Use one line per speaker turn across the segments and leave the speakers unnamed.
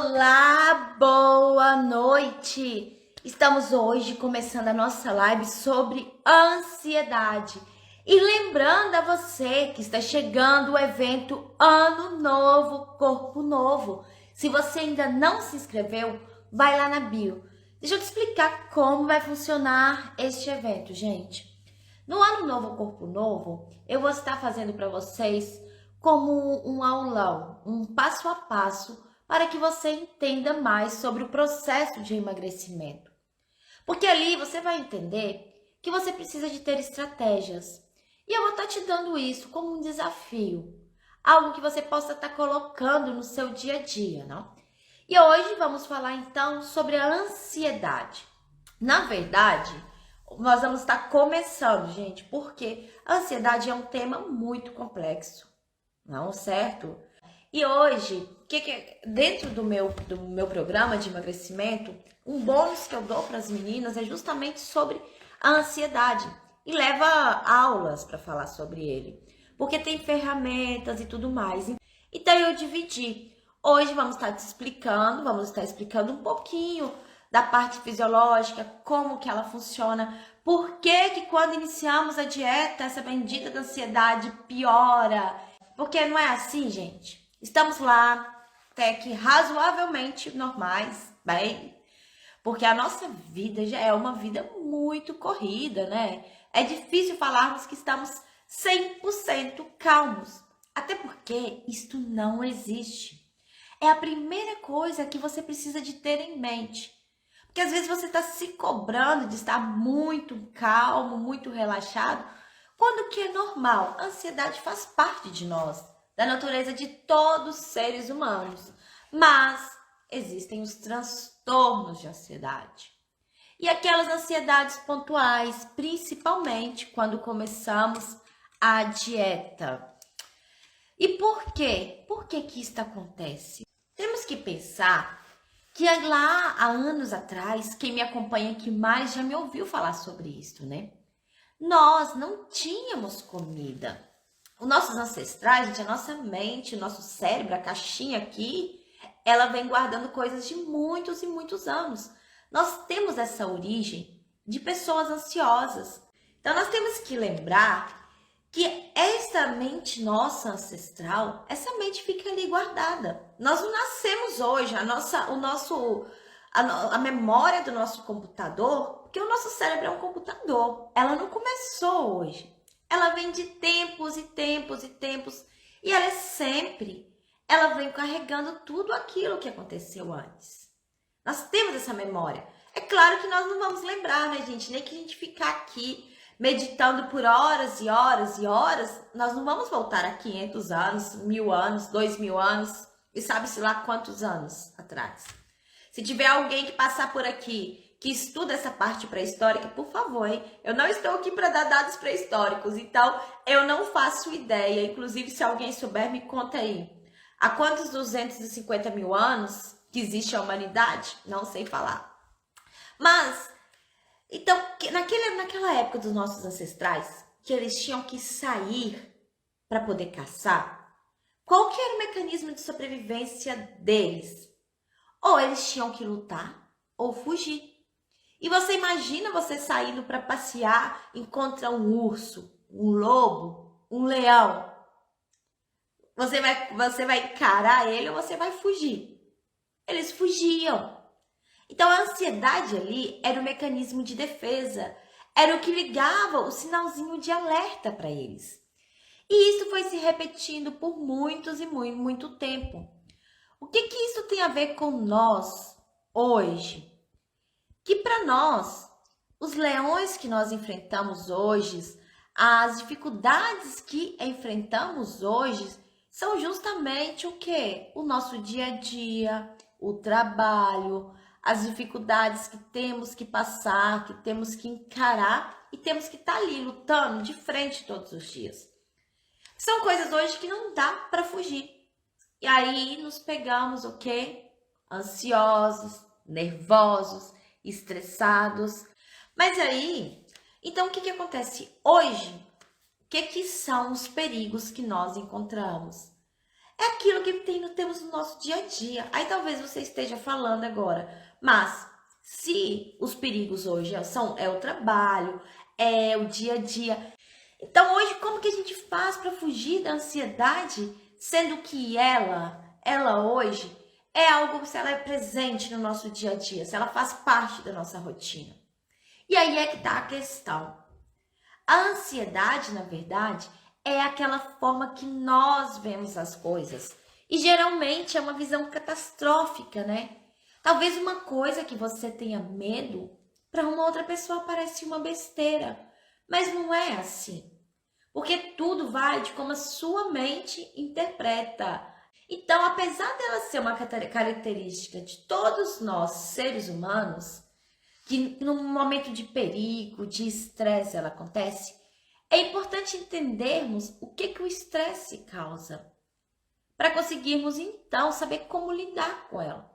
Olá, boa noite! Estamos hoje começando a nossa live sobre ansiedade. E lembrando a você que está chegando o evento Ano Novo, Corpo Novo. Se você ainda não se inscreveu, vai lá na bio. Deixa eu te explicar como vai funcionar este evento, gente. No Ano Novo, Corpo Novo, eu vou estar fazendo para vocês como um aulão, um passo a passo, para que você entenda mais sobre o processo de emagrecimento. Porque ali você vai entender que você precisa de ter estratégias. E eu vou estar te dando isso como um desafio, algo que você possa estar colocando no seu dia a dia, não? E hoje vamos falar então sobre a ansiedade. Na verdade, nós vamos estar começando, gente, porque a ansiedade é um tema muito complexo, não, certo? E hoje, dentro do meu programa de emagrecimento, um bônus que eu dou para as meninas é justamente sobre a ansiedade. E leva aulas para falar sobre ele. Porque tem ferramentas e tudo mais. Então eu dividi. Hoje vamos estar explicando um pouquinho da parte fisiológica, como que ela funciona, por que quando iniciamos a dieta, essa bendita da ansiedade piora. Porque não é assim, gente. Estamos lá, até que razoavelmente normais, bem, porque a nossa vida já é uma vida muito corrida, né? É difícil falarmos que estamos 100% calmos, até porque isto não existe. É a primeira coisa que você precisa de ter em mente. Porque às vezes você está se cobrando de estar muito calmo, muito relaxado, quando que é normal. A ansiedade faz parte de nós, da natureza de todos os seres humanos. Mas existem os transtornos de ansiedade. E aquelas ansiedades pontuais, principalmente quando começamos a dieta. E por quê? Por que isso acontece? Temos que pensar que lá há anos atrás, quem me acompanha aqui mais já me ouviu falar sobre isso, né? Nós não tínhamos comida. Os nossos ancestrais, gente, a nossa mente, o nosso cérebro, a caixinha aqui, ela vem guardando coisas de muitos e muitos anos. Nós temos essa origem de pessoas ansiosas. Então, nós temos que lembrar que essa mente nossa ancestral, essa mente fica ali guardada. Nós não nascemos hoje, a memória do nosso computador, porque o nosso cérebro é um computador, ela não começou hoje. Ela vem de tempos e tempos e tempos, e ela vem carregando tudo aquilo que aconteceu antes. Nós temos essa memória. É claro que nós não vamos lembrar, né, gente? Nem que a gente ficar aqui meditando por horas e horas e horas, nós não vamos voltar a 500 anos, 1000 anos, 2000 anos, e sabe-se lá quantos anos atrás. Se tiver alguém que passar por aqui, que estuda essa parte pré-histórica, por favor, hein? Eu não estou aqui para dar dados pré-históricos, então eu não faço ideia. Inclusive, se alguém souber, me conta aí. Há quantos 250 mil anos que existe a humanidade? Não sei falar. Mas, então, naquela época dos nossos ancestrais, que eles tinham que sair para poder caçar, qual que era o mecanismo de sobrevivência deles? Ou eles tinham que lutar ou fugir. E você imagina você saindo para passear, encontra um urso, um lobo, um leão. Você vai encarar ele ou você vai fugir? Eles fugiam. Então a ansiedade ali era o mecanismo de defesa, era o que ligava o sinalzinho de alerta para eles. E isso foi se repetindo por muitos e muito tempo. O que isso tem a ver com nós hoje? Que para nós, os leões que nós enfrentamos hoje, as dificuldades que enfrentamos hoje, são justamente o quê? O nosso dia a dia, o trabalho, as dificuldades que temos que passar, que temos que encarar e temos que estar ali lutando de frente todos os dias. São coisas hoje que não dá para fugir. E aí nos pegamos o quê? Ansiosos, nervosos, estressados. Mas aí, então o que acontece hoje? O que são os perigos que nós encontramos? é aquilo que temos no nosso dia a dia. Aí talvez você esteja falando agora, mas se os perigos hoje é o trabalho, é o dia a dia. Então hoje como que a gente faz para fugir da ansiedade, sendo que ela hoje é algo, se ela é presente no nosso dia a dia, se ela faz parte da nossa rotina. E aí é que tá a questão. A ansiedade, na verdade, é aquela forma que nós vemos as coisas. E geralmente é uma visão catastrófica, né? Talvez uma coisa que você tenha medo, para uma outra pessoa parece uma besteira. Mas não é assim. Porque tudo vai de como a sua mente interpreta. Então, apesar dela ser uma característica de todos nós, seres humanos, que num momento de perigo, de estresse ela acontece, é importante entendermos o que o estresse causa, para conseguirmos então saber como lidar com ela.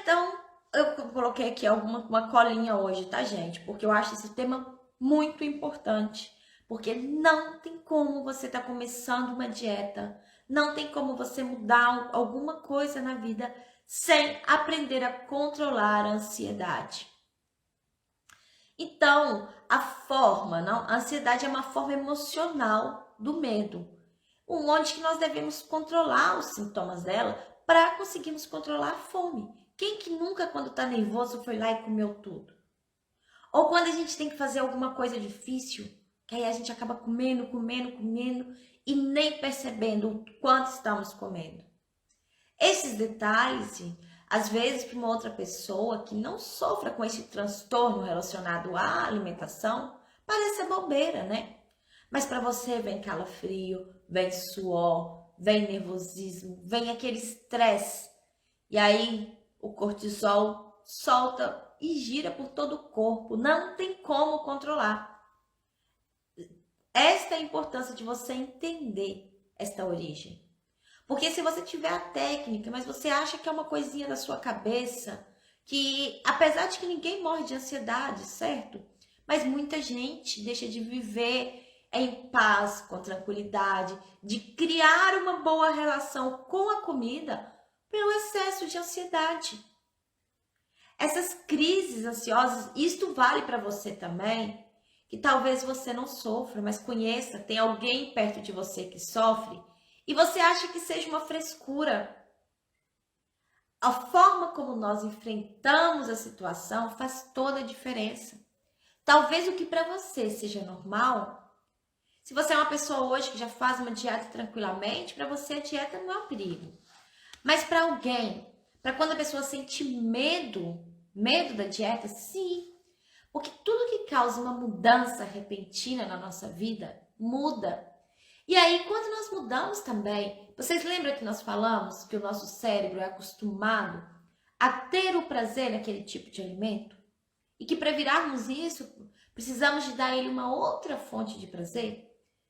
Então, eu coloquei aqui uma colinha hoje, tá, gente? Porque eu acho esse tema muito importante. Porque não tem como você estar começando uma dieta, não tem como você mudar alguma coisa na vida sem aprender a controlar a ansiedade. Então, a ansiedade é uma forma emocional do medo, onde que nós devemos controlar os sintomas dela para conseguirmos controlar a fome. Quem que nunca, quando está nervoso, foi lá e comeu tudo? Ou quando a gente tem que fazer alguma coisa difícil, que aí a gente acaba comendo e nem percebendo o quanto estamos comendo. Esses detalhes, às vezes, para uma outra pessoa que não sofra com esse transtorno relacionado à alimentação, parece bobeira, né? Mas para você vem calafrio, vem suor, vem nervosismo, vem aquele estresse. E aí o cortisol solta e gira por todo o corpo. Não tem como controlar. Esta é a importância de você entender esta origem. Porque se você tiver a técnica, mas você acha que é uma coisinha da sua cabeça, que apesar de que ninguém morre de ansiedade, certo? Mas muita gente deixa de viver em paz, com tranquilidade, de criar uma boa relação com a comida pelo excesso de ansiedade. Essas crises ansiosas, isto vale para você também, que talvez você não sofra, mas conheça, tem alguém perto de você que sofre, e você acha que seja uma frescura. A forma como nós enfrentamos a situação faz toda a diferença. Talvez o que para você seja normal, se você é uma pessoa hoje que já faz uma dieta tranquilamente, para você a dieta não é um perigo. Mas para alguém, para quando a pessoa sente medo da dieta, sim. Porque tudo que causa uma mudança repentina na nossa vida, muda. E aí, quando nós mudamos também, vocês lembram que nós falamos que o nosso cérebro é acostumado a ter o prazer naquele tipo de alimento? E que para virarmos isso, precisamos de dar a ele uma outra fonte de prazer?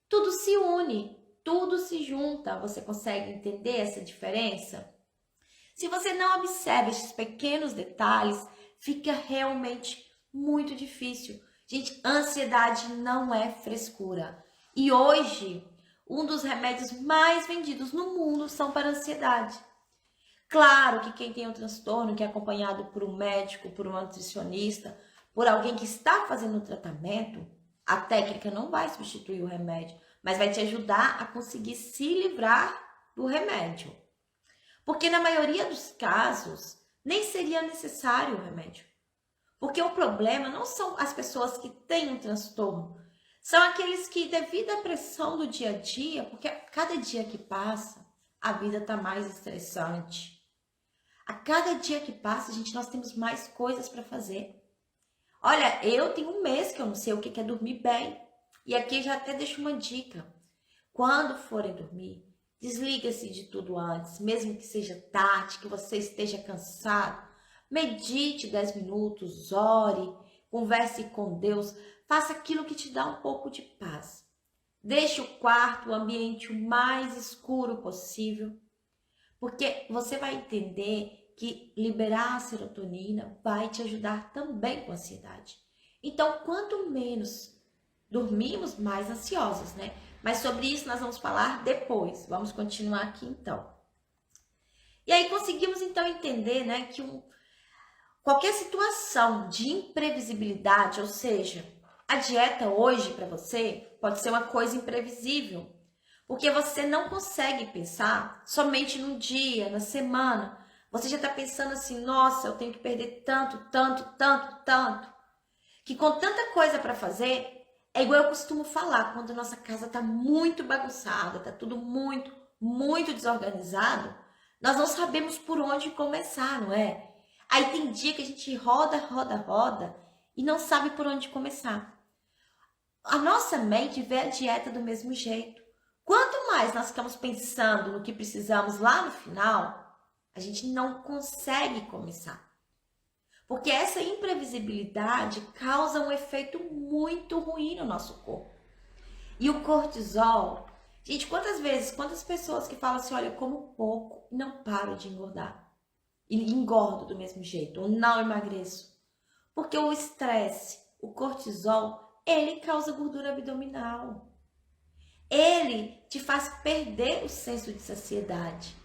Tudo se une, tudo se junta. Você consegue entender essa diferença? Se você não observa esses pequenos detalhes, fica realmente muito difícil. Gente, ansiedade não é frescura. E hoje, um dos remédios mais vendidos no mundo são para ansiedade. Claro que quem tem um transtorno, que é acompanhado por um médico, por um nutricionista, por alguém que está fazendo o tratamento, a técnica não vai substituir o remédio, mas vai te ajudar a conseguir se livrar do remédio. Porque na maioria dos casos, nem seria necessário o remédio. Porque o problema não são as pessoas que têm um transtorno, são aqueles que, devido à pressão do dia a dia, porque cada dia que passa, a vida está mais estressante. A cada dia que passa, gente, nós temos mais coisas para fazer. Olha, eu tenho um mês que eu não sei o que é dormir bem. E aqui já até deixo uma dica. Quando forem dormir, desliga-se de tudo antes, mesmo que seja tarde, que você esteja cansado. Medite 10 minutos, ore, converse com Deus, faça aquilo que te dá um pouco de paz. Deixe o quarto, o ambiente o mais escuro possível, porque você vai entender que liberar a serotonina vai te ajudar também com a ansiedade. Então, quanto menos dormimos, mais ansiosos, né? Mas sobre isso nós vamos falar depois. Vamos continuar aqui então. E aí conseguimos então entender, né, que qualquer situação de imprevisibilidade, ou seja, a dieta hoje para você pode ser uma coisa imprevisível, porque você não consegue pensar somente num dia, na semana. Você já está pensando assim, nossa, eu tenho que perder tanto, tanto, tanto, tanto, que com tanta coisa para fazer, é igual eu costumo falar, quando a nossa casa está muito bagunçada, está tudo muito, muito desorganizado, nós não sabemos por onde começar, não é? Aí tem dia que a gente roda, roda, roda e não sabe por onde começar. A nossa mente vê a dieta do mesmo jeito. Quanto mais nós ficamos pensando no que precisamos lá no final, a gente não consegue começar. Porque essa imprevisibilidade causa um efeito muito ruim no nosso corpo. E o cortisol, gente, quantas pessoas que falam assim, olha, eu como pouco e não paro de engordar. E engordo do mesmo jeito, ou não emagreço. Porque o estresse, o cortisol, ele causa gordura abdominal. Ele te faz perder o senso de saciedade.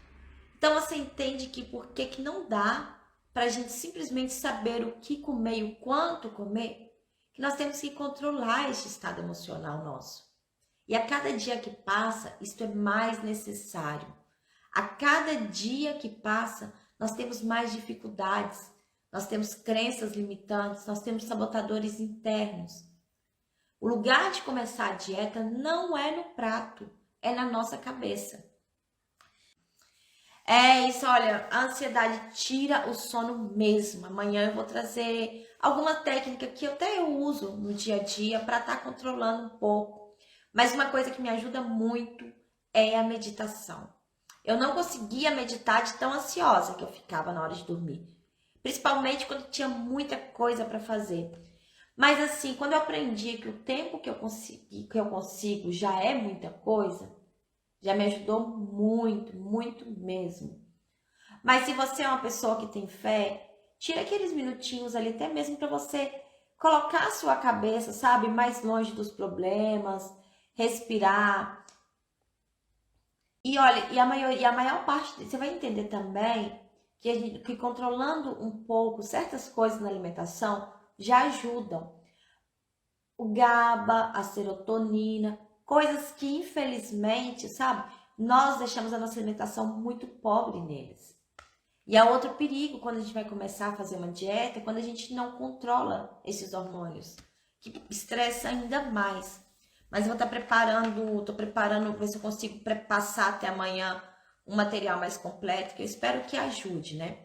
Então você entende que por que não dá para a gente simplesmente saber o que comer e o quanto comer, que nós temos que controlar este estado emocional nosso. E a cada dia que passa, isto é mais necessário. A cada dia que passa, nós temos mais dificuldades, nós temos crenças limitantes, nós temos sabotadores internos. O lugar de começar a dieta não é no prato, é na nossa cabeça. É isso, olha, a ansiedade tira o sono mesmo. Amanhã eu vou trazer alguma técnica que eu uso no dia a dia para estar controlando um pouco. Mas uma coisa que me ajuda muito é a meditação. Eu não conseguia meditar de tão ansiosa que eu ficava na hora de dormir. Principalmente quando tinha muita coisa para fazer. Mas assim, quando eu aprendi que o tempo que eu consigo já é muita coisa, já me ajudou muito, muito mesmo. Mas se você é uma pessoa que tem fé, tira aqueles minutinhos ali, até mesmo para você colocar a sua cabeça, sabe, mais longe dos problemas, respirar. E olha, a maior parte, você vai entender também que controlando um pouco certas coisas na alimentação já ajudam. O GABA, a serotonina, coisas que infelizmente, sabe, nós deixamos a nossa alimentação muito pobre neles. E há outro perigo quando a gente vai começar a fazer uma dieta, quando a gente não controla esses hormônios, que estressa ainda mais. Mas eu vou estou preparando, ver se eu consigo passar até amanhã um material mais completo, que eu espero que ajude, né?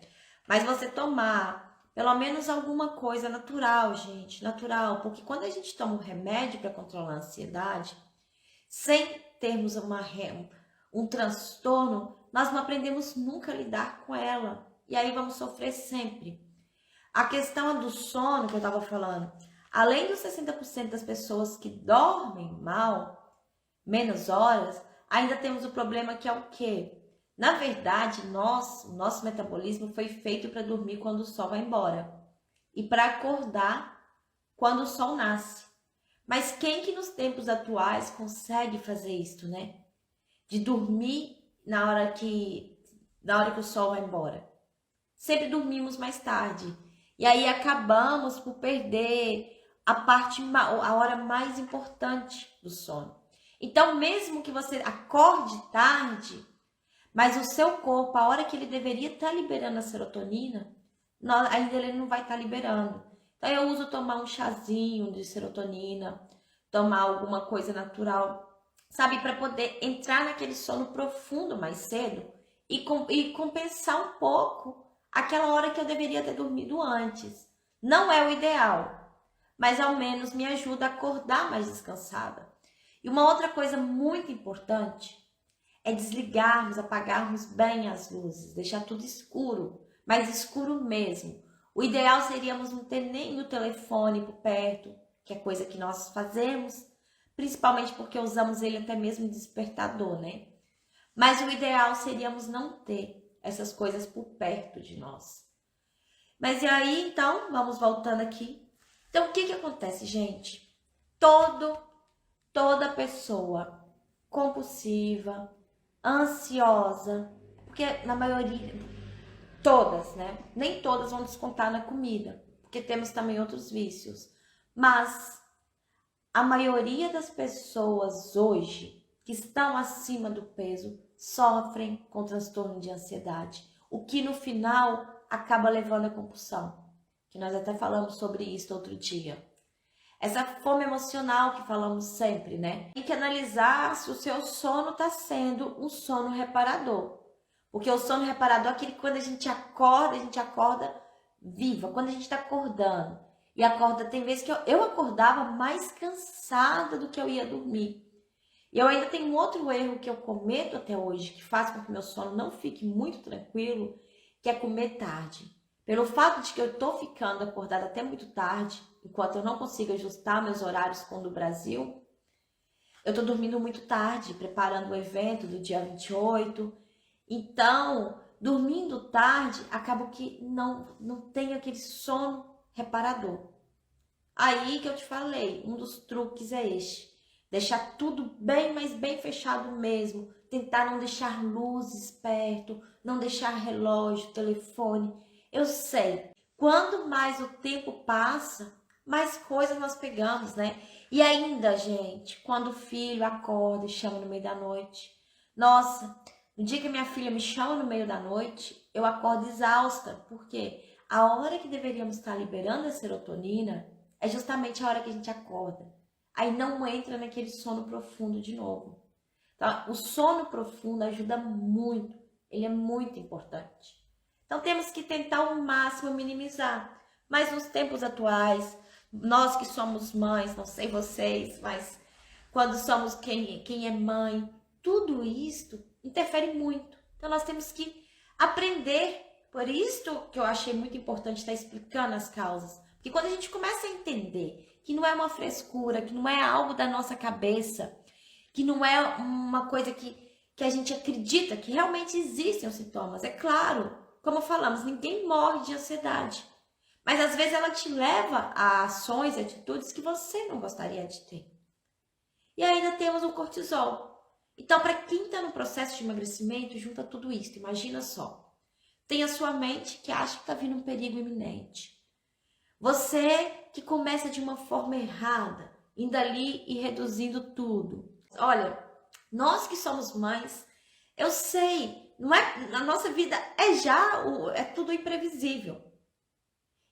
Mas você tomar pelo menos alguma coisa natural, gente, natural, porque quando a gente toma um remédio para controlar a ansiedade, sem termos um transtorno, nós não aprendemos nunca a lidar com ela. E aí vamos sofrer sempre. A questão do sono que eu estava falando, além dos 60% das pessoas que dormem mal, menos horas, ainda temos o problema que é o quê? Na verdade, o nosso metabolismo foi feito para dormir quando o sol vai embora e para acordar quando o sol nasce. Mas quem que nos tempos atuais consegue fazer isso, né? De dormir na hora que o sol vai embora. Sempre dormimos mais tarde. E aí acabamos por perder a hora mais importante do sono. Então, mesmo que você acorde tarde, mas o seu corpo, a hora que ele deveria estar liberando a serotonina, ainda ele não vai estar liberando. Então eu uso tomar um chazinho de serotonina, tomar alguma coisa natural, sabe? Para poder entrar naquele sono profundo mais cedo e compensar um pouco aquela hora que eu deveria ter dormido antes. Não é o ideal, mas ao menos me ajuda a acordar mais descansada. E uma outra coisa muito importante é desligarmos, apagarmos bem as luzes, deixar tudo escuro, mas escuro mesmo. O ideal seríamos não ter nem o telefone por perto, que é coisa que nós fazemos, principalmente porque usamos ele até mesmo despertador, né? Mas o ideal seríamos não ter essas coisas por perto de nós. Mas e aí, então, vamos voltando aqui. Então, o que acontece, gente? Toda pessoa compulsiva, ansiosa, porque na maioria, todas, né? Nem todas vão descontar na comida, porque temos também outros vícios. Mas a maioria das pessoas hoje que estão acima do peso sofrem com transtorno de ansiedade, o que no final acaba levando à compulsão, que nós até falamos sobre isso outro dia. Essa fome emocional que falamos sempre, né? Tem que analisar se o seu sono está sendo um sono reparador. Porque o sono reparador é aquele que quando a gente acorda viva. Quando a gente está acordando e acorda, tem vezes que eu acordava mais cansada do que eu ia dormir. E eu ainda tenho um outro erro que eu cometo até hoje, que faz com que meu sono não fique muito tranquilo, que é comer tarde. Pelo fato de que eu tô ficando acordada até muito tarde, enquanto eu não consigo ajustar meus horários com o do Brasil, eu tô dormindo muito tarde, preparando o evento do dia 28. Então, dormindo tarde, acabo que não tenho aquele sono reparador. Aí que eu te falei, um dos truques é este. Deixar tudo bem, mas bem fechado mesmo. Tentar não deixar luzes perto, não deixar relógio, telefone. Eu sei, quando mais o tempo passa, mais coisas nós pegamos, né? E ainda, gente, quando o filho acorda e chama no meio da noite. Nossa, no dia que minha filha me chama no meio da noite, eu acordo exausta, porque a hora que deveríamos estar liberando a serotonina é justamente a hora que a gente acorda. Aí não entra naquele sono profundo de novo. Então, o sono profundo ajuda muito, ele é muito importante. Então temos que tentar ao máximo minimizar. Mas nos tempos atuais, nós que somos mães, não sei vocês, mas quando somos quem é mãe, tudo isso interfere muito. Então nós temos que aprender. Por isso que eu achei muito importante estar explicando as causas. Porque quando a gente começa a entender que não é uma frescura, que não é algo da nossa cabeça, que não é uma coisa que a gente acredita que realmente existem os sintomas. É claro, como falamos, ninguém morre de ansiedade. Mas às vezes ela te leva a ações e atitudes que você não gostaria de ter. E ainda temos o cortisol. Então, para quem está no processo de emagrecimento, junta tudo isso. Imagina só. Tem a sua mente que acha que está vindo um perigo iminente. Você que começa de uma forma errada, indo ali e reduzindo tudo. Olha, nós que somos mães, eu sei, não é, a nossa vida é tudo imprevisível.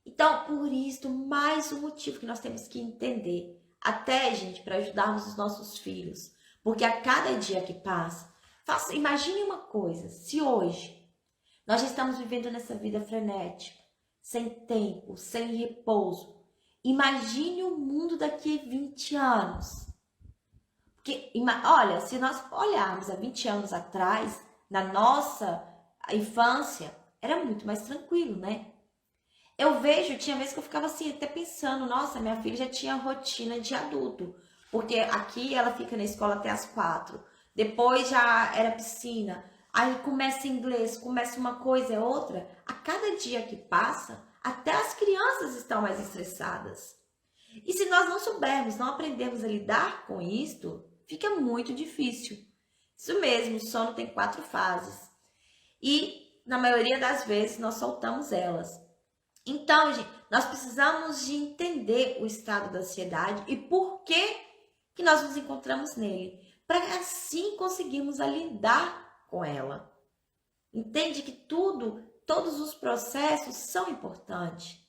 Então, por isso, mais um motivo que nós temos que entender, até, gente, para ajudarmos os nossos filhos. Porque a cada dia que passa, imagine uma coisa, se hoje nós já estamos vivendo nessa vida frenética, sem tempo, sem repouso, imagine o mundo daqui a 20 anos. Porque, olha, se nós olharmos há 20 anos atrás, na nossa infância, era muito mais tranquilo, né? Eu vejo, tinha vezes que eu ficava assim, até pensando, nossa, minha filha já tinha rotina de adulto. Porque aqui ela fica na escola até as 4. Depois já era piscina. Aí começa inglês, começa uma coisa e outra. A cada dia que passa, até as crianças estão mais estressadas. E se nós não soubermos, não aprendermos a lidar com isto, fica muito difícil. Isso mesmo, o sono tem 4 fases. E, na maioria das vezes, nós soltamos elas. Então, gente, nós precisamos de entender o estado da ansiedade e por que nós nos encontramos nele, para assim conseguirmos lidar com ela. Entende que todos os processos são importantes,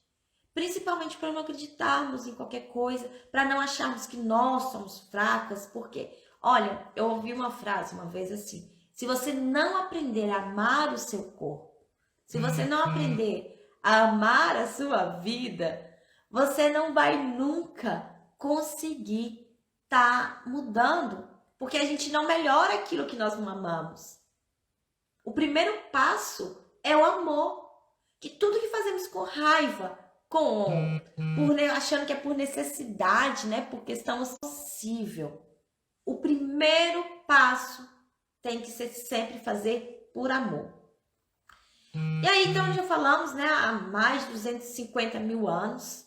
principalmente para não acreditarmos em qualquer coisa, para não acharmos que nós somos fracas, porque, olha, eu ouvi uma frase uma vez assim, se você não aprender a amar o seu corpo, se você não aprender a amar a sua vida, você não vai nunca conseguir estar mudando, porque a gente não melhora aquilo que nós não amamos. O primeiro passo é o amor, que tudo que fazemos com raiva, achando que é por necessidade, né, por questão possível. O primeiro passo tem que ser sempre fazer por amor. E aí, então, já falamos, né, há mais de 250 mil anos,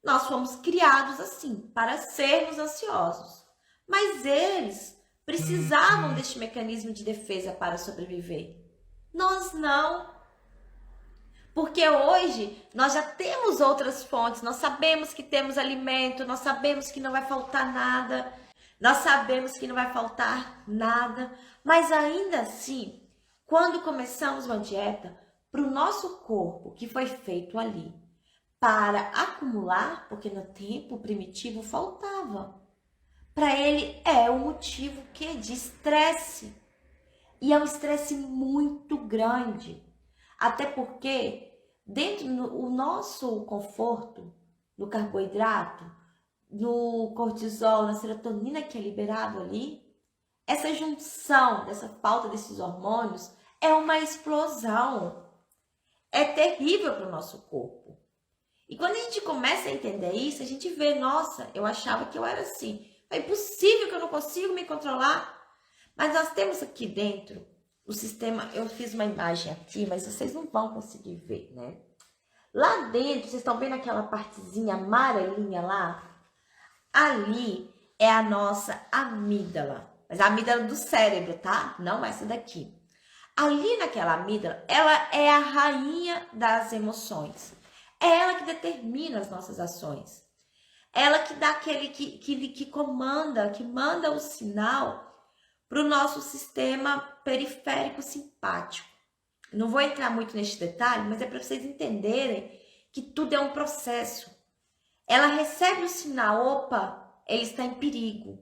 nós fomos criados assim, para sermos ansiosos. Mas eles precisavam deste mecanismo de defesa para sobreviver. Nós não. Porque hoje nós já temos outras fontes, nós sabemos que temos alimento, nós sabemos que não vai faltar nada, nós sabemos que não vai faltar nada, mas ainda assim, quando começamos uma dieta, para o nosso corpo, que foi feito ali, para acumular, porque no tempo primitivo faltava, para ele é um motivo de estresse. E é um estresse muito grande. Até porque, dentro do nosso conforto, no carboidrato, no cortisol, na serotonina que é liberado ali, essa junção dessa falta desses hormônios é uma explosão. É terrível para o nosso corpo. E quando a gente começa a entender isso, a gente vê, nossa, eu achava que eu era assim. É impossível que eu não consigo me controlar. Mas nós temos aqui dentro o sistema, eu fiz uma imagem aqui, mas vocês não vão conseguir ver, né? Lá dentro, vocês estão vendo aquela partezinha amarelinha lá? Ali é a nossa amígdala. Mas a amígdala do cérebro, tá? Não essa daqui. Ali naquela amígdala, ela é a rainha das emoções. É ela que determina as nossas ações. Ela que dá aquele que comanda, que manda o sinal para o nosso sistema periférico simpático. Não vou entrar muito neste detalhe, mas é para vocês entenderem que tudo é um processo. Ela recebe o sinal, opa, ele está em perigo,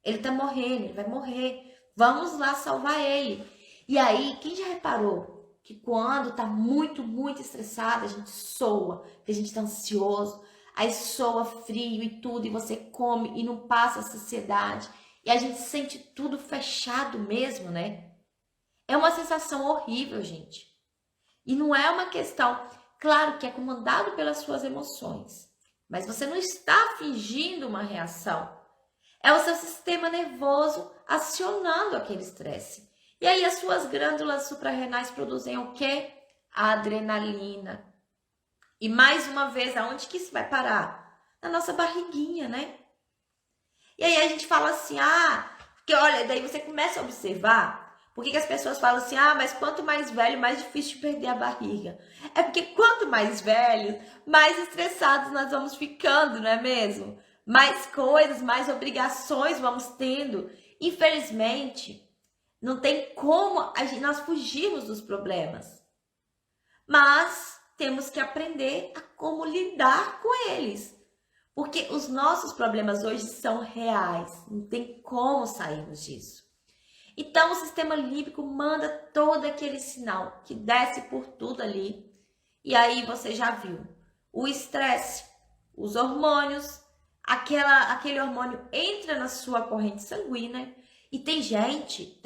ele está morrendo, ele vai morrer, vamos lá salvar ele. E aí, quem já reparou que quando está muito, muito estressado, a gente soa, que a gente está ansioso, aí soa frio e tudo, e você come e não passa a saciedade. E a gente sente tudo fechado mesmo, né? É uma sensação horrível, gente. E não é uma questão, claro que é comandado pelas suas emoções, mas você não está fingindo uma reação. É o seu sistema nervoso acionando aquele estresse. E aí as suas glândulas suprarrenais produzem o quê? A adrenalina. E mais uma vez, aonde que isso vai parar? Na nossa barriguinha, né? E aí a gente fala assim, porque olha, daí você começa a observar por que as pessoas falam assim, mas quanto mais velho, mais difícil de perder a barriga. É porque quanto mais velhos, mais estressados nós vamos ficando, não é mesmo? Mais coisas, mais obrigações vamos tendo. Infelizmente, não tem como nós fugirmos dos problemas. Mas temos que aprender a como lidar com eles. Porque os nossos problemas hoje são reais, não tem como sairmos disso. Então o sistema límbico manda todo aquele sinal que desce por tudo ali. E aí você já viu o estresse, os hormônios, aquele hormônio entra na sua corrente sanguínea. E tem gente,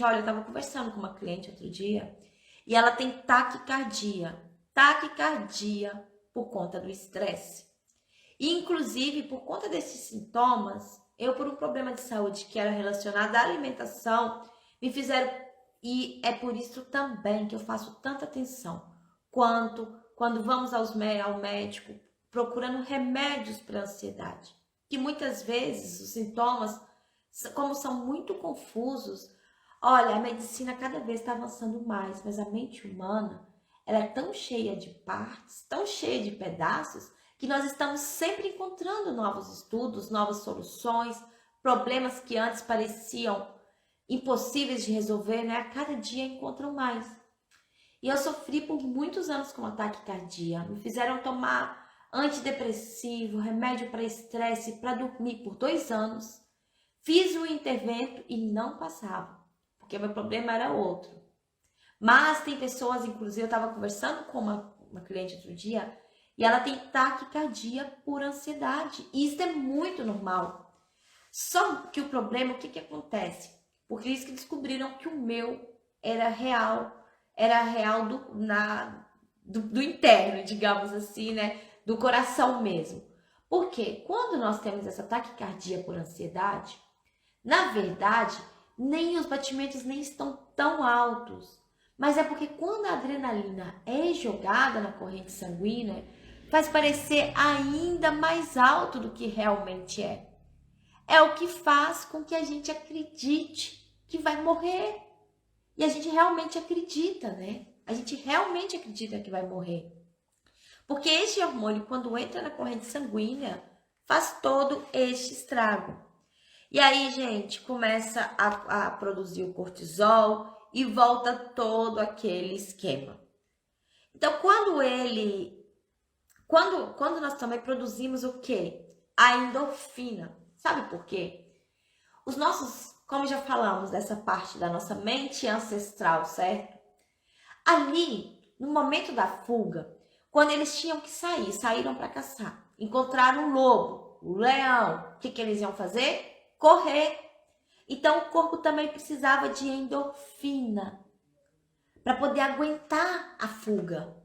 olha, eu estava conversando com uma cliente outro dia, e ela tem taquicardia por conta do estresse. E, inclusive, por conta desses sintomas, eu, por um problema de saúde que era relacionado à alimentação, me fizeram... E é por isso também que eu faço tanta atenção quando vamos ao médico procurando remédios para a ansiedade. Que muitas vezes os sintomas, como são muito confusos, olha, a medicina cada vez está avançando mais, mas a mente humana, ela é tão cheia de partes, tão cheia de pedaços, que nós estamos sempre encontrando novos estudos, novas soluções, problemas que antes pareciam impossíveis de resolver, né? A cada dia encontram mais. E eu sofri por muitos anos com ataque cardíaco. Me fizeram tomar antidepressivo, remédio para estresse, para dormir por 2 anos. Fiz o intervento e não passava, porque meu problema era outro. Mas tem pessoas, inclusive eu estava conversando com uma cliente outro dia, e ela tem taquicardia por ansiedade. E isso é muito normal. Só que o problema, o que acontece? Porque eles que descobriram que o meu era real do interno, digamos assim, né? Do coração mesmo. Porque quando nós temos essa taquicardia por ansiedade, na verdade, nem os batimentos nem estão tão altos. Mas é porque quando a adrenalina é jogada na corrente sanguínea, faz parecer ainda mais alto do que realmente é. é o que faz com que a gente acredite que vai morrer. E a gente realmente acredita, né? A gente realmente acredita que vai morrer. Porque este hormônio, quando entra na corrente sanguínea, faz todo este estrago. E aí, gente, começa a produzir o cortisol e volta todo aquele esquema. Então, quando nós também produzimos o quê? A endorfina. Sabe por quê? Os nossos, como já falamos, dessa parte da nossa mente ancestral, certo? Ali, no momento da fuga, quando eles tinham que sair, saíram para caçar, encontraram um lobo, um leão, o que eles iam fazer? Correr. Então, o corpo também precisava de endorfina para poder aguentar a fuga.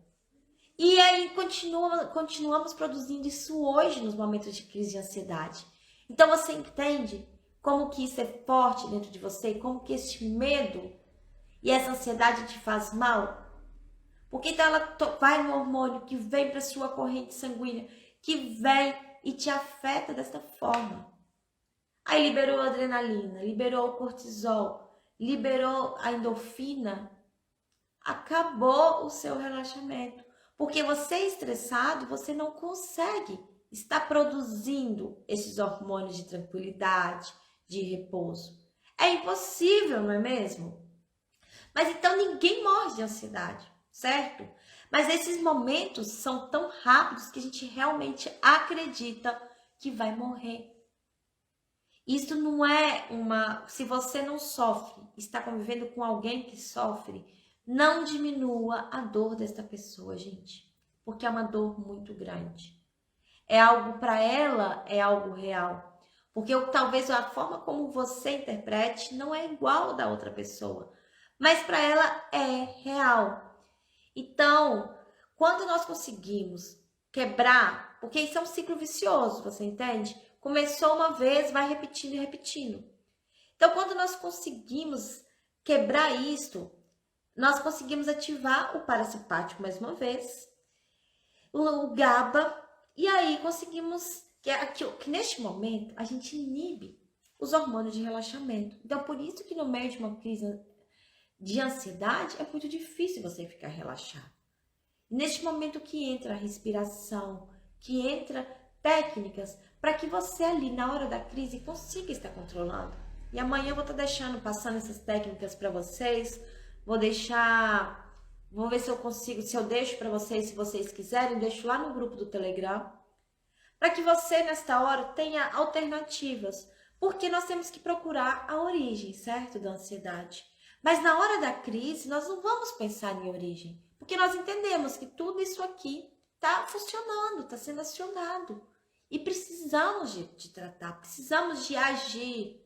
E aí continuamos produzindo isso hoje nos momentos de crise de ansiedade. Então você entende como que isso é forte dentro de você, como que este medo e essa ansiedade te faz mal? Porque então ela vai no hormônio que vem para sua corrente sanguínea, que vem e te afeta desta forma. Aí liberou a adrenalina, liberou o cortisol, liberou a endorfina, acabou o seu relaxamento. Porque você é estressado, você não consegue estar produzindo esses hormônios de tranquilidade, de repouso. É impossível, não é mesmo? Mas então ninguém morre de ansiedade, certo? Mas esses momentos são tão rápidos que a gente realmente acredita que vai morrer. Isso não é uma... Se você não sofre, está convivendo com alguém que sofre, não diminua a dor desta pessoa, gente. Porque é uma dor muito grande. É algo para ela, é algo real. Porque talvez a forma como você interprete não é igual ao da outra pessoa. Mas para ela é real. Então, quando nós conseguimos quebrar, porque isso é um ciclo vicioso, você entende? Começou uma vez, vai repetindo e repetindo. Então, quando nós conseguimos quebrar isto, nós conseguimos ativar o parasimpático mais uma vez, o GABA, e aí conseguimos que neste momento a gente inibe os hormônios de relaxamento. Então, por isso que no meio de uma crise de ansiedade é muito difícil você ficar relaxado. Neste momento que entra a respiração, que entra técnicas para que você ali na hora da crise consiga estar controlando. E amanhã eu vou estar passando essas técnicas para vocês. Vou ver se eu consigo, se eu deixo para vocês, se vocês quiserem, deixo lá no grupo do Telegram, para que você nesta hora tenha alternativas, porque nós temos que procurar a origem, certo, da ansiedade. Mas na hora da crise, nós não vamos pensar em origem, porque nós entendemos que tudo isso aqui está funcionando, está sendo acionado. E precisamos de tratar, precisamos de agir,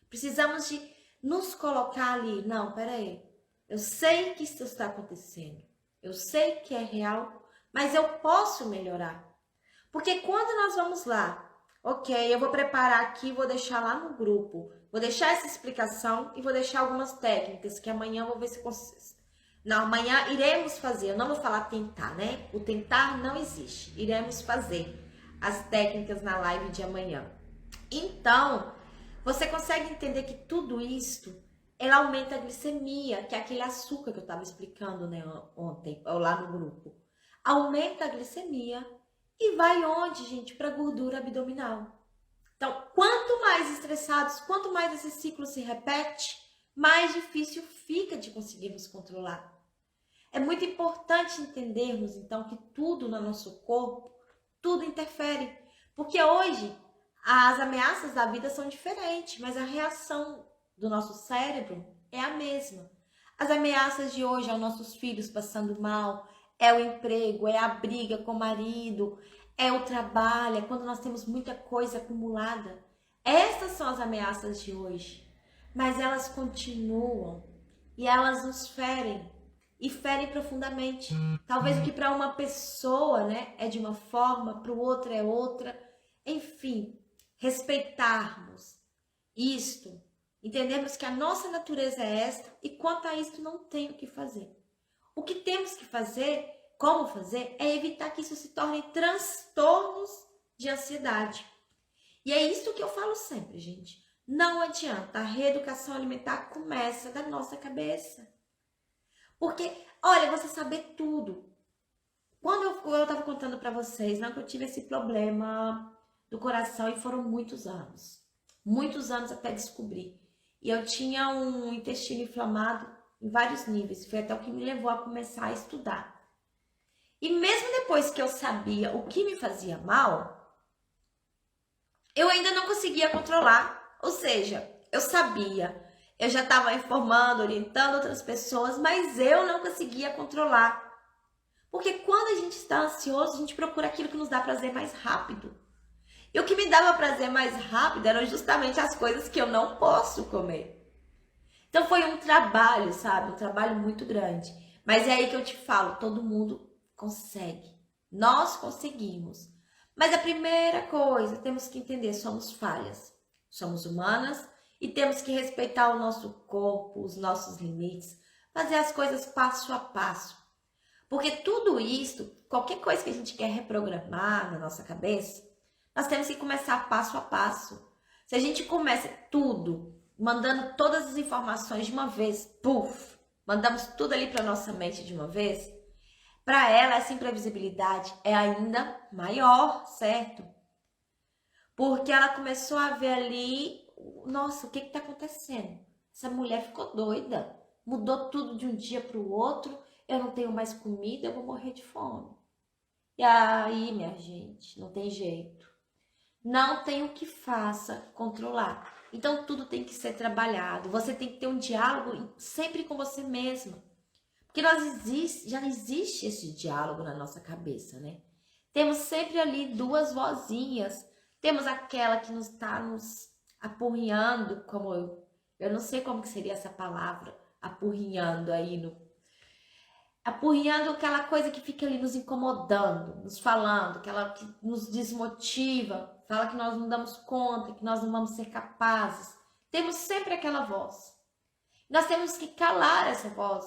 precisamos de nos colocar ali. Não, peraí, eu sei que isso está acontecendo, eu sei que é real, mas eu posso melhorar. Porque quando nós vamos lá, ok, eu vou preparar aqui, vou deixar lá no grupo, vou deixar essa explicação e vou deixar algumas técnicas que amanhã eu vou ver se consigo. Não, amanhã iremos fazer, eu não vou falar tentar, né? O tentar não existe, iremos fazer as técnicas na live de amanhã. Então, você consegue entender que tudo isto, ela aumenta a glicemia, que é aquele açúcar que eu estava explicando, né, ontem, lá no grupo. Aumenta a glicemia e vai onde, gente? Para a gordura abdominal. Então, quanto mais estressados, quanto mais esse ciclo se repete, mais difícil fica de conseguirmos controlar. É muito importante entendermos, então, que tudo no nosso corpo, tudo interfere. Porque hoje, as ameaças da vida são diferentes, mas a reação do nosso cérebro é a mesma. As ameaças de hoje aos nossos filhos passando mal, é o emprego, é a briga com o marido, é o trabalho, é quando nós temos muita coisa acumulada. Essas são as ameaças de hoje. Mas elas continuam e elas nos ferem e ferem profundamente. Talvez o que para uma pessoa, né, é de uma forma, para o outro é outra. Enfim, respeitarmos isto, entendermos que a nossa natureza é esta e quanto a isto não tem o que fazer. O que temos que fazer, como fazer, é evitar que isso se torne transtornos de ansiedade. E é isso que eu falo sempre, gente. Não adianta, a reeducação alimentar começa da nossa cabeça. Porque, olha, você saber tudo. Quando eu tava contando pra vocês, não, que eu tive esse problema do coração e foram muitos anos. Muitos anos até descobrir. E eu tinha um intestino inflamado em vários níveis. Foi até o que me levou a começar a estudar. E mesmo depois que eu sabia o que me fazia mal, eu ainda não conseguia controlar. Ou seja, eu sabia, eu já estava informando, orientando outras pessoas, mas eu não conseguia controlar. Porque quando a gente está ansioso, a gente procura aquilo que nos dá prazer mais rápido. E o que me dava prazer mais rápido eram justamente as coisas que eu não posso comer. Então foi um trabalho, sabe? Um trabalho muito grande. Mas é aí que eu te falo, todo mundo consegue. Nós conseguimos. Mas a primeira coisa, temos que entender, somos falhas. Somos humanas e temos que respeitar o nosso corpo, os nossos limites, fazer as coisas passo a passo. Porque tudo isso, qualquer coisa que a gente quer reprogramar na nossa cabeça, nós temos que começar passo a passo. Se a gente começa tudo mandando todas as informações de uma vez, puf, mandamos tudo ali para nossa mente de uma vez, para ela essa imprevisibilidade é ainda maior, certo? Porque ela começou a ver ali, nossa, o que está acontecendo? Essa mulher ficou doida, mudou tudo de um dia para o outro, eu não tenho mais comida, eu vou morrer de fome. E aí, minha gente, não tem jeito. Não tem o que faça controlar. Então tudo tem que ser trabalhado. Você tem que ter um diálogo sempre com você mesma. Porque já existe esse diálogo na nossa cabeça, né? Temos sempre ali duas vozinhas. Temos aquela que nos está nos apurrinhando, como eu não sei como que seria essa palavra, apurrinhando aí no apurrinhando aquela coisa que fica ali nos incomodando, nos falando, aquela que nos desmotiva, fala que nós não damos conta, que nós não vamos ser capazes. Temos sempre aquela voz. Nós temos que calar essa voz.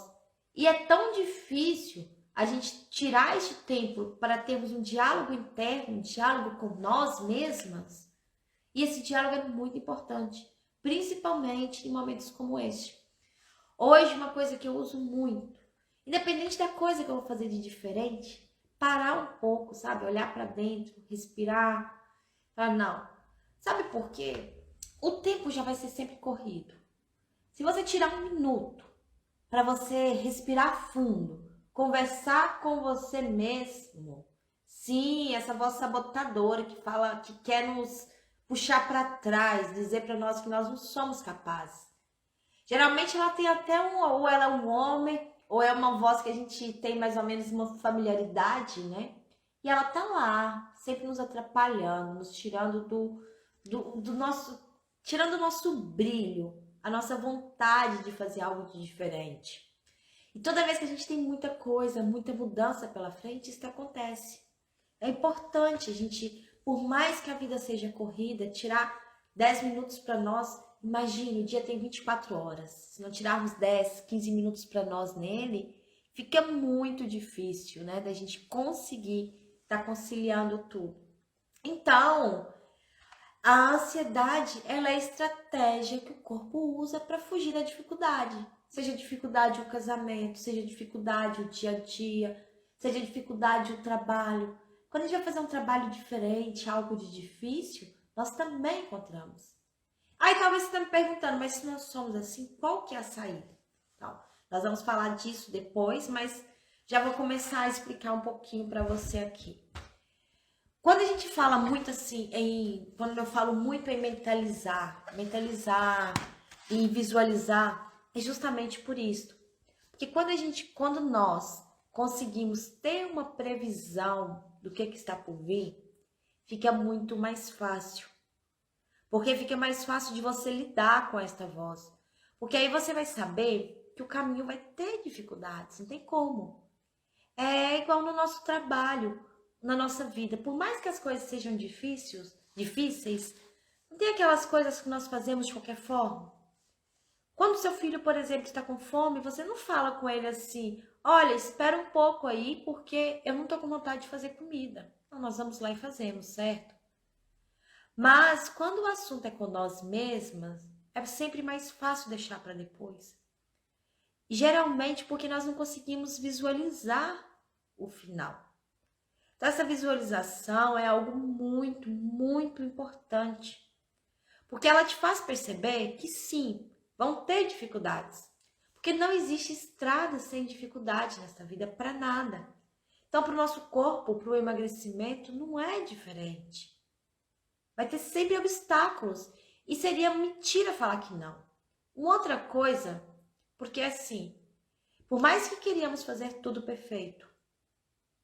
E é tão difícil a gente tirar este tempo para termos um diálogo interno, um diálogo com nós mesmas. E esse diálogo é muito importante, principalmente em momentos como este. Hoje, uma coisa que eu uso muito, independente da coisa que eu vou fazer de diferente, parar um pouco, sabe? Olhar para dentro, respirar. Falar, não. Sabe por quê? O tempo já vai ser sempre corrido. Se você tirar um minuto para você respirar fundo, conversar com você mesmo, sim, essa voz sabotadora que fala, que quer nos puxar para trás, dizer para nós que nós não somos capazes. Geralmente ela tem até ou ela é um homem, ou é uma voz que a gente tem mais ou menos uma familiaridade, né? E ela tá lá, sempre nos atrapalhando, nos tirando do nosso, tirando o nosso brilho, a nossa vontade de fazer algo de diferente. E toda vez que a gente tem muita coisa, muita mudança pela frente, isso acontece. É importante a gente, por mais que a vida seja corrida, tirar 10 minutos para nós. Imagine, o dia tem 24 horas. Se não tirarmos 10, 15 minutos para nós nele, fica muito difícil, né? Da gente conseguir estar conciliando tudo. Então, a ansiedade, ela é a estratégia que o corpo usa para fugir da dificuldade. Seja dificuldade o casamento, seja dificuldade o dia a dia, seja dificuldade o trabalho. Quando a gente vai fazer um trabalho diferente, algo de difícil, nós também encontramos. Aí talvez você está me perguntando, mas se nós somos assim, qual que é a saída? Então, nós vamos falar disso depois, mas já vou começar a explicar um pouquinho para você aqui. Quando a gente fala muito assim, quando eu falo muito em mentalizar e visualizar, é justamente por isso. Porque quando nós conseguimos ter uma previsão do que está por vir, fica muito mais fácil. Porque fica mais fácil de você lidar com esta voz. Porque aí você vai saber que o caminho vai ter dificuldades, não tem como. É igual no nosso trabalho, na nossa vida. Por mais que as coisas sejam difíceis, não tem aquelas coisas que nós fazemos de qualquer forma. Quando seu filho, por exemplo, está com fome, você não fala com ele assim, olha, espera um pouco aí, porque eu não estou com vontade de fazer comida. Então, nós vamos lá e fazemos, certo? Mas quando o assunto é com nós mesmas, é sempre mais fácil deixar para depois. E geralmente porque nós não conseguimos visualizar o final. Então, essa visualização é algo muito, muito importante. Porque ela te faz perceber que sim, vão ter dificuldades. Porque não existe estrada sem dificuldade nessa vida para nada. Então, para o nosso corpo, para o emagrecimento, não é diferente. Vai ter sempre obstáculos. E seria mentira falar que não. Uma outra coisa, porque assim, por mais que queríamos fazer tudo perfeito,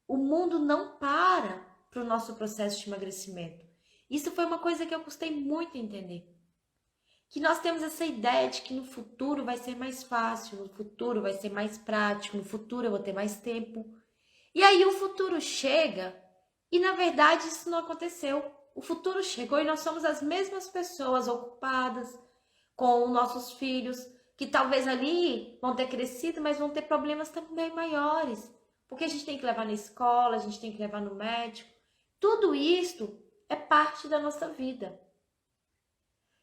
o mundo não para o nosso processo de emagrecimento. Isso foi uma coisa que eu custei muito entender. Que nós temos essa ideia de que no futuro vai ser mais fácil, no futuro vai ser mais prático, no futuro eu vou ter mais tempo. E aí o futuro chega e na verdade isso não aconteceu. O futuro chegou e nós somos as mesmas pessoas ocupadas com os nossos filhos, que talvez ali vão ter crescido, mas vão ter problemas também maiores. Porque a gente tem que levar na escola, a gente tem que levar no médico. Tudo isso é parte da nossa vida.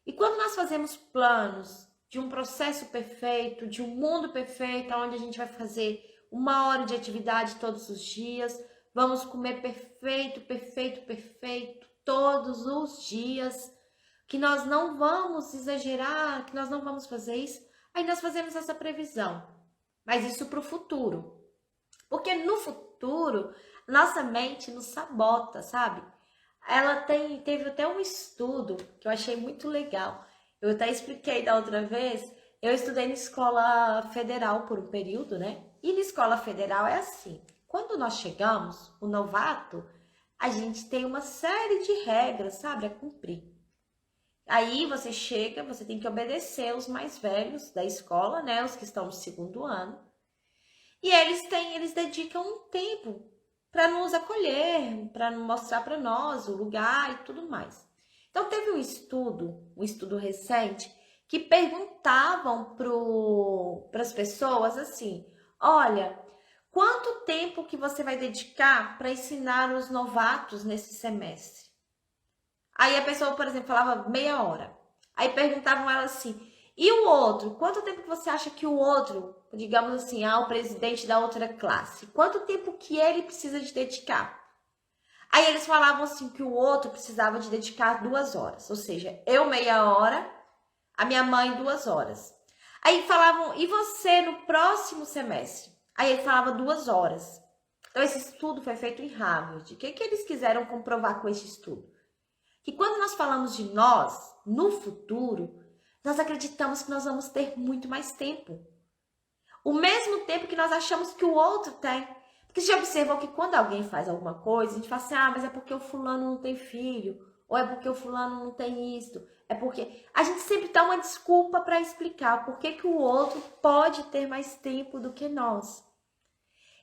E quando nós fazemos planos de um processo perfeito, de um mundo perfeito, onde a gente vai fazer 1 hora de atividade todos os dias, vamos comer perfeito, perfeito, perfeito, todos os dias, que nós não vamos exagerar, que nós não vamos fazer isso, aí nós fazemos essa previsão. Mas isso para o futuro. Porque no futuro, nossa mente nos sabota, sabe? Ela teve até um estudo que eu achei muito legal. Eu até expliquei da outra vez. Eu estudei na escola federal por um período, né? E na escola federal é assim. Quando nós chegamos, o novato, a gente tem uma série de regras, sabe? A cumprir. Aí você chega, você tem que obedecer os mais velhos da escola, né? Os que estão no 2º ano. E eles dedicam um tempo para nos acolher, para mostrar para nós o lugar e tudo mais. Então teve um estudo recente, que perguntavam para as pessoas assim: olha, quanto tempo que você vai dedicar para ensinar os novatos nesse semestre? Aí a pessoa, por exemplo, falava meia hora. Aí perguntavam ela assim: e o outro? Quanto tempo que você acha que o outro, digamos assim, o presidente da outra classe, quanto tempo que ele precisa de dedicar? Aí eles falavam assim que o outro precisava de dedicar 2 horas, ou seja, eu meia hora, a minha mãe 2 horas. Aí falavam: e você no próximo semestre? Aí ele falava 2 horas. Então esse estudo foi feito em Harvard. O que eles quiseram comprovar com esse estudo? Que quando nós falamos de nós, no futuro, nós acreditamos que nós vamos ter muito mais tempo. O mesmo tempo que nós achamos que o outro tem. Porque você já observou que quando alguém faz alguma coisa, a gente fala assim: mas é porque o fulano não tem filho, ou é porque o fulano não tem isto, é porque... A gente sempre dá uma desculpa para explicar por que o outro pode ter mais tempo do que nós.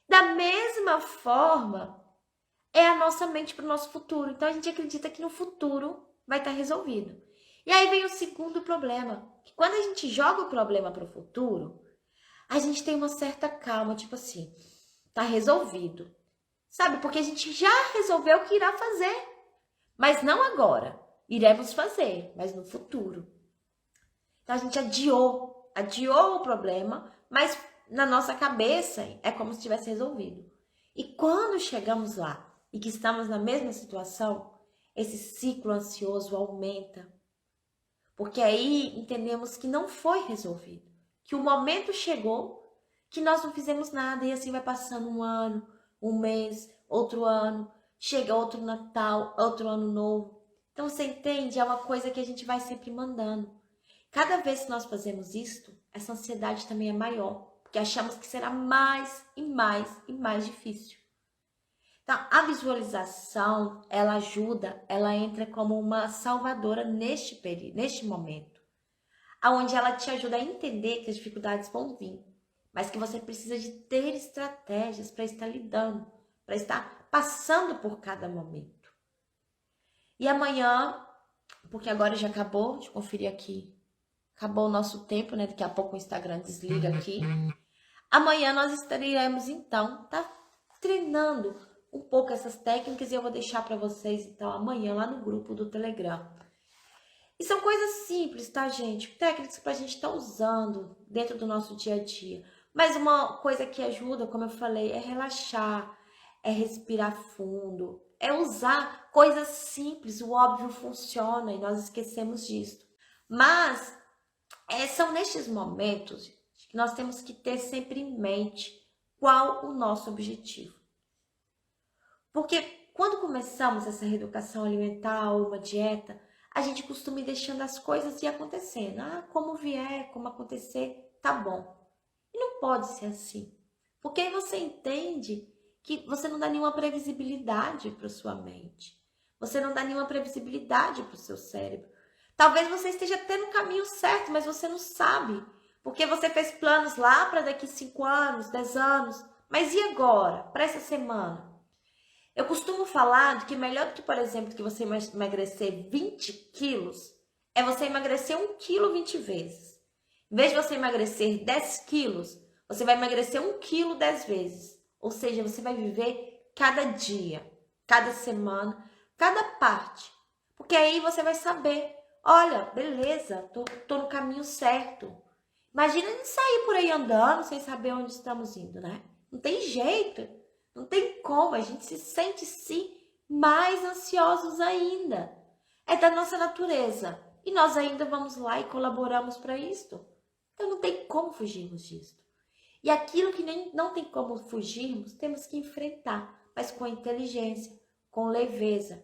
Da mesma forma, é a nossa mente para o nosso futuro. Então a gente acredita que no futuro vai estar resolvido. E aí vem o segundo problema, que quando a gente joga o problema para o futuro, a gente tem uma certa calma, tipo assim, tá resolvido. Sabe? Porque a gente já resolveu o que irá fazer. Mas não agora. Iremos fazer, mas no futuro. Então a gente adiou o problema, mas na nossa cabeça é como se tivesse resolvido. E quando chegamos lá e que estamos na mesma situação, esse ciclo ansioso aumenta. Porque aí entendemos que não foi resolvido, que o momento chegou, que nós não fizemos nada e assim vai passando 1 ano, 1 mês, outro ano, chega outro Natal, outro ano novo. Então você entende? É uma coisa que a gente vai sempre mandando. Cada vez que nós fazemos isto, essa ansiedade também é maior, porque achamos que será mais e mais e mais difícil. Então, a visualização, ela ajuda, ela entra como uma salvadora neste período, neste momento, onde ela te ajuda a entender que as dificuldades vão vir, mas que você precisa de ter estratégias para estar lidando, para estar passando por cada momento. E amanhã, porque agora já acabou, deixa eu conferir aqui, acabou o nosso tempo, né? Daqui a pouco o Instagram desliga aqui. Amanhã nós estaremos, então, treinando um pouco essas técnicas e eu vou deixar para vocês, então, amanhã lá no grupo do Telegram. E são coisas simples, tá, gente? Técnicas pra gente estar usando dentro do nosso dia a dia. Mas uma coisa que ajuda, como eu falei, é relaxar, é respirar fundo, é usar coisas simples. O óbvio funciona e nós esquecemos disso. Mas são nestes momentos que nós temos que ter sempre em mente qual o nosso objetivo. Porque quando começamos essa reeducação alimentar ou uma dieta, a gente costuma ir deixando as coisas ir acontecendo. Ah, como vier, como acontecer, tá bom. E não pode ser assim. Porque aí você entende que você não dá nenhuma previsibilidade para sua mente. Você não dá nenhuma previsibilidade para o seu cérebro. Talvez você esteja até no caminho certo, mas você não sabe. Porque você fez planos lá para daqui 5 anos, 10 anos. Mas e agora? Para essa semana? Eu costumo falar de que melhor do que, por exemplo, que você emagrecer 20 quilos, é você emagrecer 1 quilo 20 vezes. Em vez de você emagrecer 10 quilos, você vai emagrecer 1 quilo 10 vezes. Ou seja, você vai viver cada dia, cada semana, cada parte. Porque aí você vai saber, olha, beleza, tô no caminho certo. Imagina a gente sair por aí andando sem saber onde estamos indo, né? Não tem jeito. Não tem como, a gente se sente sim mais ansiosos ainda. É da nossa natureza. E nós ainda vamos lá e colaboramos para isto. Então não tem como fugirmos disto. E aquilo que não tem como fugirmos, temos que enfrentar, mas com inteligência, com leveza.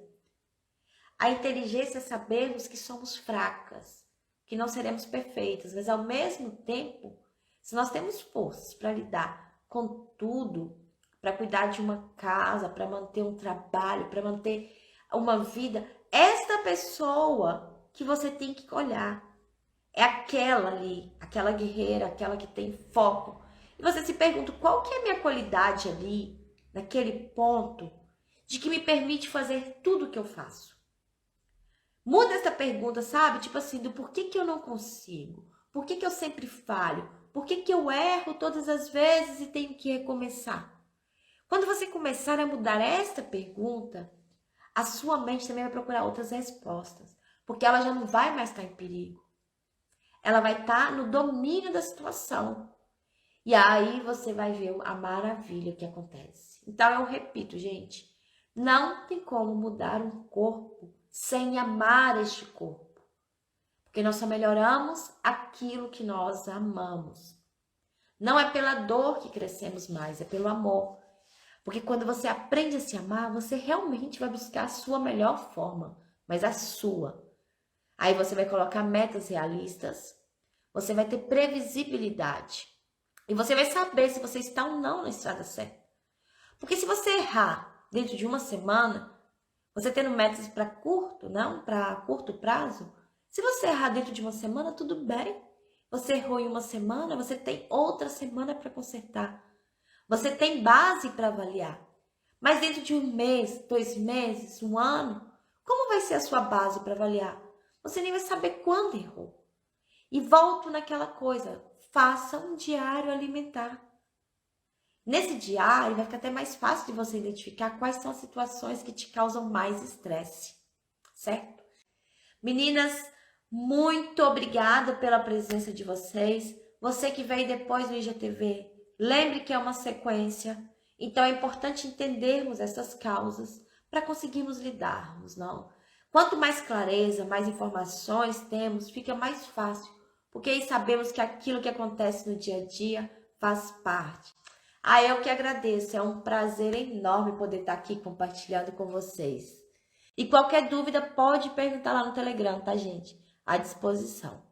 A inteligência é sabermos que somos fracas, que não seremos perfeitas, mas ao mesmo tempo, se nós temos forças para lidar com tudo, para cuidar de uma casa, para manter um trabalho, para manter uma vida, esta pessoa que você tem que olhar é aquela ali, aquela guerreira, aquela que tem foco. E você se pergunta, qual que é a minha qualidade ali, naquele ponto, de que me permite fazer tudo o que eu faço? Muda essa pergunta, sabe? Tipo assim, do porquê que eu não consigo? Por que eu sempre falho? Por que eu erro todas as vezes e tenho que recomeçar? Quando você começar a mudar esta pergunta, a sua mente também vai procurar outras respostas, porque ela já não vai mais estar em perigo. Ela vai estar no domínio da situação. E aí você vai ver a maravilha que acontece. Então eu repito, gente, não tem como mudar um corpo sem amar este corpo. Porque nós só melhoramos aquilo que nós amamos. Não é pela dor que crescemos mais, é pelo amor. Porque quando você aprende a se amar, você realmente vai buscar a sua melhor forma, mas a sua. Aí você vai colocar metas realistas, você vai ter previsibilidade. E você vai saber se você está ou não na estrada certa. Porque se você errar dentro de uma semana, você tendo metas para curto, não para curto prazo, se você errar dentro de uma semana, tudo bem. Você errou em uma semana, você tem outra semana para consertar. Você tem base para avaliar. Mas dentro de 1 mês, 2 meses, 1 ano, como vai ser a sua base para avaliar? Você nem vai saber quando errou. E volto naquela coisa, faça um diário alimentar. Nesse diário vai ficar até mais fácil de você identificar quais são as situações que te causam mais estresse, certo? Meninas, muito obrigada pela presença de vocês. Você que veio depois do IGTV, lembre que é uma sequência, então é importante entendermos essas causas para conseguirmos lidarmos, não? Quanto mais clareza, mais informações temos, fica mais fácil, porque aí sabemos que aquilo que acontece no dia a dia faz parte. Eu que agradeço, é um prazer enorme poder estar aqui compartilhando com vocês. E qualquer dúvida pode perguntar lá no Telegram, tá, gente? À disposição.